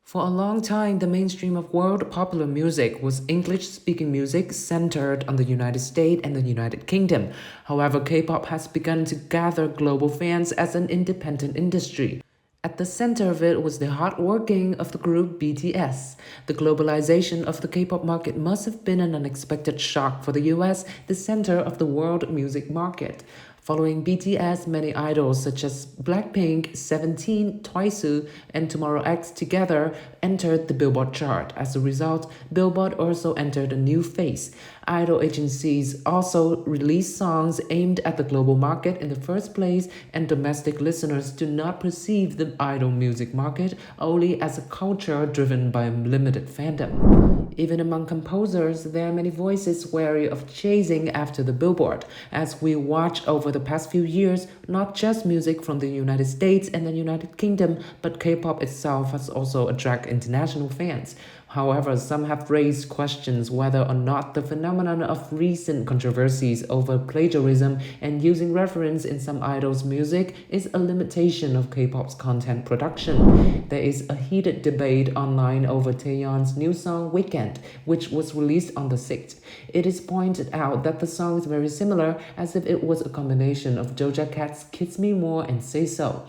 For a long time, the mainstream of world popular music was English-speaking music centered on the United States and the United Kingdom. However, K-pop has begun to gather global fans as an independent industry. At the center of it was the hard working of the group BTS. The globalization of the K-pop market must have been an unexpected shock for the US, the center of the world music market. Following BTS, many idols such as Blackpink, 17, Twice, and Tomorrow X together entered the Billboard chart. As a result, Billboard also entered a new phase. Idol agencies also released songs aimed at the global market in the first place, and domestic listeners do not perceive the idol music market only as a culture driven by limited fandom. Even among composers, there are many voices wary of chasing after the Billboard. As we watch over the past few years, not just music from the United States and the United Kingdom, but K-pop itself has also attracted international fans. However, some have raised questions whether or not the phenomenon of recent controversies over plagiarism and using reference in some idols' music is a limitation of K-pop's content production. There is a heated debate online over Taeyeon's new song Weekend, which was released on the 6th. It is pointed out that the song is very similar, as if it was a combination of Doja Cat's Kiss Me More and Say So.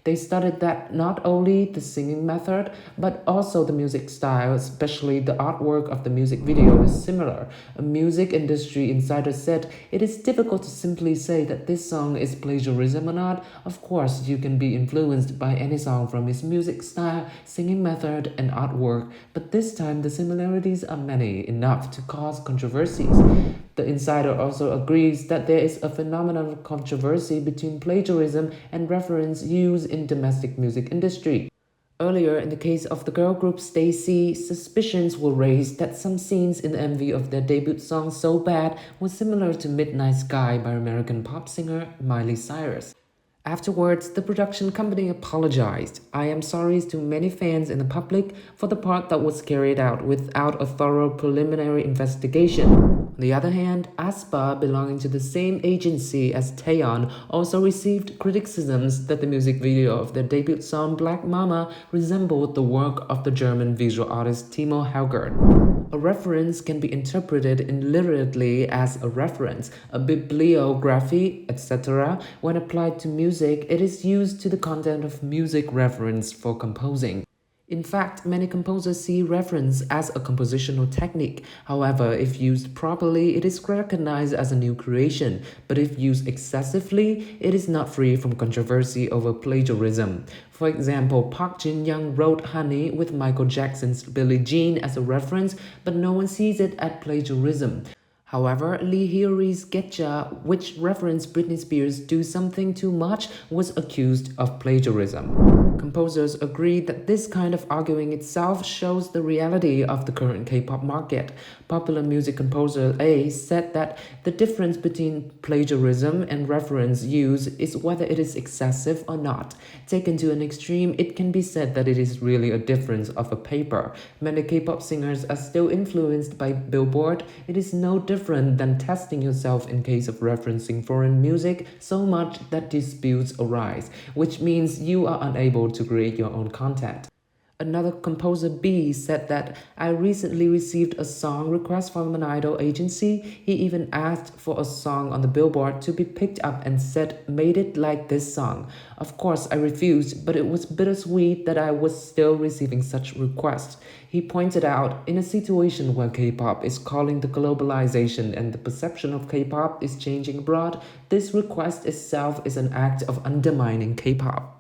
They studied that not only the singing method, but also the music style, especially the artwork of the music video, is similar. A music industry insider said, "It is difficult to simply say that this song is plagiarism or not. Of course, you can be influenced by any song from its music style, singing method, and artwork, but this time the similarities are many enough to cause controversies." The insider also agrees that there is a phenomenon of controversy between plagiarism and reference use in domestic music industry. Earlier, in the case of the girl group Stacey, suspicions were raised that some scenes in the MV of their debut song So Bad were similar to Midnight Sky by American pop singer Miley Cyrus. Afterwards, the production company apologized. "I am sorry to many fans and the public for the part that was carried out without a thorough preliminary investigation." On the other hand, aespa, belonging to the same agency as Taeyeon, also received criticisms that the music video of their debut song Black Mama resembled the work of the German visual artist Timo Helgert. A reference can be interpreted literally as a reference, a bibliography, etc. When applied to music, it is used to the content of music reference for composing. In fact, many composers see reference as a compositional technique. However, if used properly, it is recognized as a new creation. But if used excessively, it is not free from controversy over plagiarism. For example, Park Jin-young wrote Honey with Michael Jackson's Billie Jean as a reference, but no one sees it as plagiarism. However, Lee Hyori's Getcha, which referenced Britney Spears' Do Something Too Much, was accused of plagiarism. Composers agree that this kind of arguing itself shows the reality of the current K-pop market. Popular music composer A said that the difference between plagiarism and reference use is whether it is excessive or not. Taken to an extreme, it can be said that it is really a difference of a paper. Many K-pop singers are still influenced by Billboard. It is no different than testing yourself in case of referencing foreign music so much that disputes arise, which means you are unable to create your own content. Another composer B said that, "I recently received a song request from an idol agency. He even asked for a song on the Billboard to be picked up and said, 'Made it like this song.' Of course, I refused, but it was bittersweet that I was still receiving such requests." He pointed out, in a situation where K-pop is calling the globalization and the perception of K-pop is changing abroad, this request itself is an act of undermining K-pop.